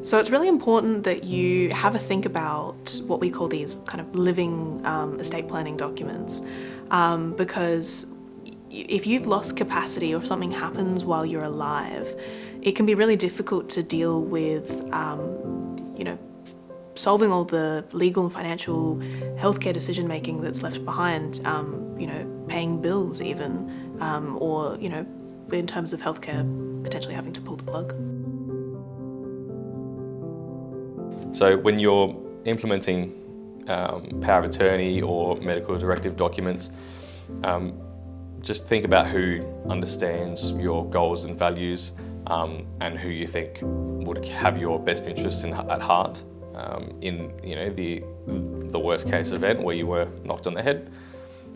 So it's really important that you have a think about what we call these kind of living estate planning documents, because if you've lost capacity or if something happens while you're alive, it can be really difficult to deal with, solving all the legal and financial healthcare decision making that's left behind, paying bills even, or, in terms of healthcare, potentially having to pull the plug. So when you're implementing power of attorney or medical directive documents, just think about who understands your goals and values, and who you think would have your best interests at heart in the worst case event where you were knocked on the head.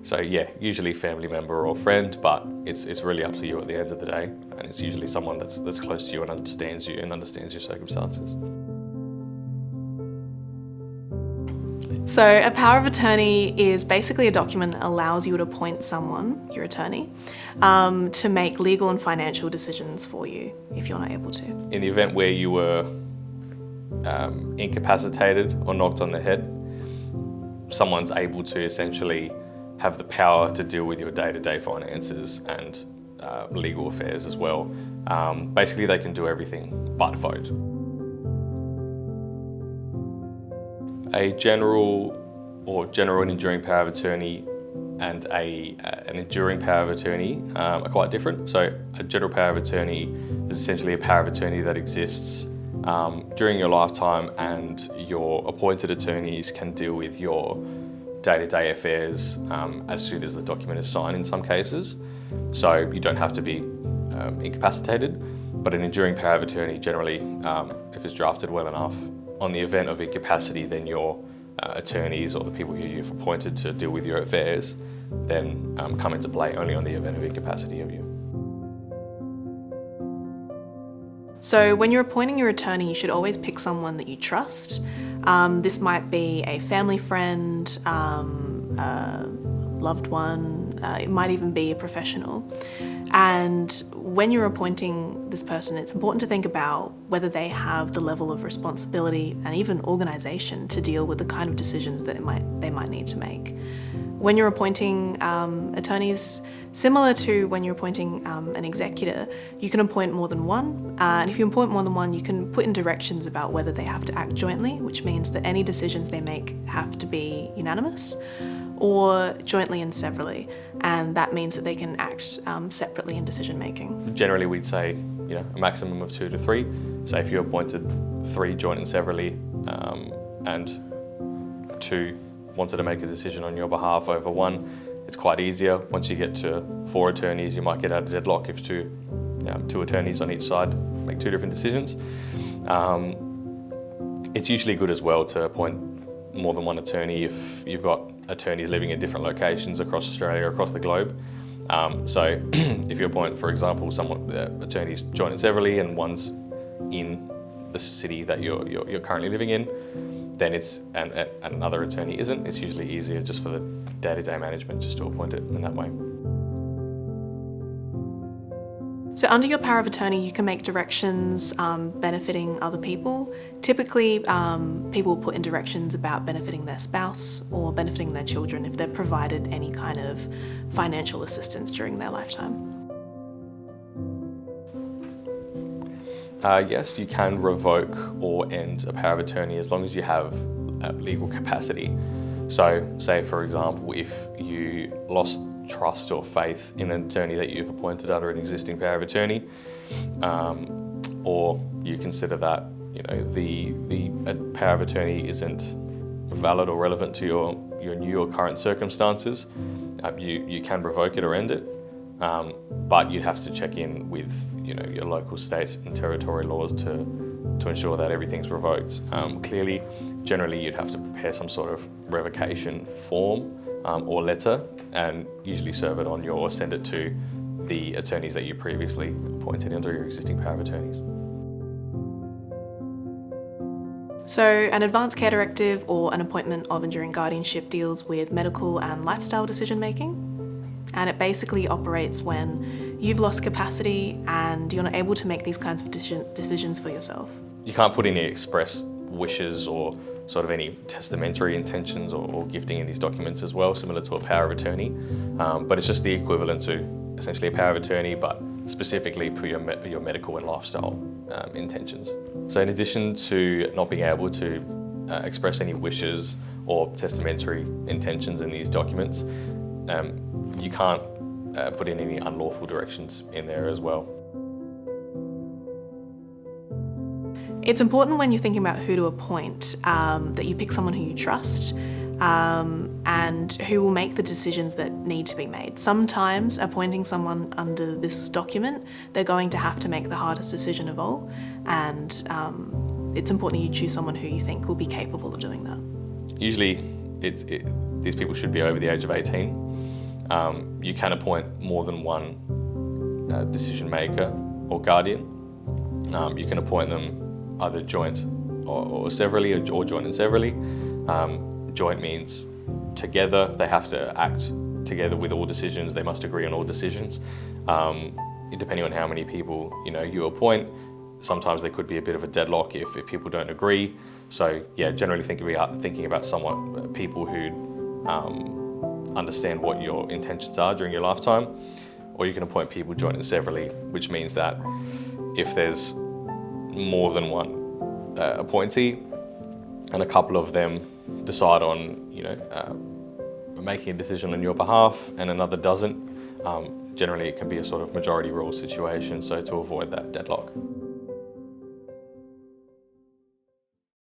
So yeah, usually family member or friend, but it's really up to you at the end of the day, and it's usually someone that's close to you and understands you and understands your circumstances. So a power of attorney is basically a document that allows you to appoint someone, your attorney, to make legal and financial decisions for you if you're not able to. In the event where you were incapacitated or knocked on the head, someone's able to essentially have the power to deal with your day-to-day finances and legal affairs as well. Basically, they can do everything but vote. A general and enduring power of attorney and an enduring power of attorney are quite different. So a general power of attorney is essentially a power of attorney that exists during your lifetime, and your appointed attorneys can deal with your day-to-day affairs as soon as the document is signed in some cases. So you don't have to be incapacitated, but an enduring power of attorney generally, if it's drafted well enough, on the event of incapacity, then your attorneys or the people you've appointed to deal with your affairs then come into play only on the event of incapacity of you. So when you're appointing your attorney, you should always pick someone that you trust. This might be a family friend, a loved one, it might even be a professional. And when you're appointing this person, it's important to think about whether they have the level of responsibility and even organisation to deal with the kind of decisions that they might need to make. When you're appointing attorneys, similar to when you're appointing an executor, you can appoint more than one. And if you appoint more than one, you can put in directions about whether they have to act jointly, which means that any decisions they make have to be unanimous, or jointly and severally, and that means that they can act separately in decision making. Generally, we'd say a maximum of 2 to 3. So if you appointed 3 joint and severally, and 2 wanted to make a decision on your behalf over 1, it's quite easier. Once you get to 4 attorneys, you might get out of deadlock if 2 attorneys on each side make 2 different decisions. It's usually good as well to appoint more than 1 attorney if you've got attorneys living in different locations across Australia, across the globe. So if you appoint, for example, attorneys joint and severally, and one's in the city that you're currently living in, then and another attorney isn't, it's usually easier just for the day-to-day management just to appoint it in that way. So under your power of attorney, you can make directions benefiting other people. Typically, people will put in directions about benefiting their spouse or benefiting their children if they're provided any kind of financial assistance during their lifetime. Yes, you can revoke or end a power of attorney as long as you have legal capacity. So say, for example, if you lost trust or faith in an attorney that you've appointed under an existing power of attorney, or you consider that the power of attorney isn't valid or relevant to your new or current circumstances, you can revoke it or end it, but you'd have to check in with your local state and territory laws to ensure that everything's revoked. Clearly, generally you'd have to prepare some sort of revocation form or letter, and usually serve it on or send it to the attorneys that you previously appointed under your existing power of attorneys. So an advance care directive or an appointment of enduring guardianship deals with medical and lifestyle decision making, and it basically operates when you've lost capacity and you're not able to make these kinds of decisions for yourself. you can't put any express wishes or sort of any testamentary intentions or gifting in these documents as well, similar to a power of attorney. But it's just the equivalent to essentially a power of attorney, but specifically for your medical and lifestyle intentions. So in addition to not being able to express any wishes or testamentary intentions in these documents, you can't put in any unlawful directions in there as well. It's important when you're thinking about who to appoint that you pick someone who you trust and who will make the decisions that need to be made. Sometimes appointing someone under this document, they're going to have to make the hardest decision of all, and it's important that you choose someone who you think will be capable of doing that. Usually these people should be over the age of 18. You can appoint more than one decision maker or guardian. You can appoint them either joint or severally, or joint and severally. Joint means together, they have to act together with all decisions, they must agree on all decisions. Depending on how many people you appoint, sometimes there could be a bit of a deadlock if people don't agree. So yeah, generally thinking about people who understand what your intentions are during your lifetime. Or you can appoint people joint and severally, which means that if there's more than one appointee and a couple of them decide on making a decision on your behalf and another doesn't, generally it can be a sort of majority rule situation, so to avoid that deadlock.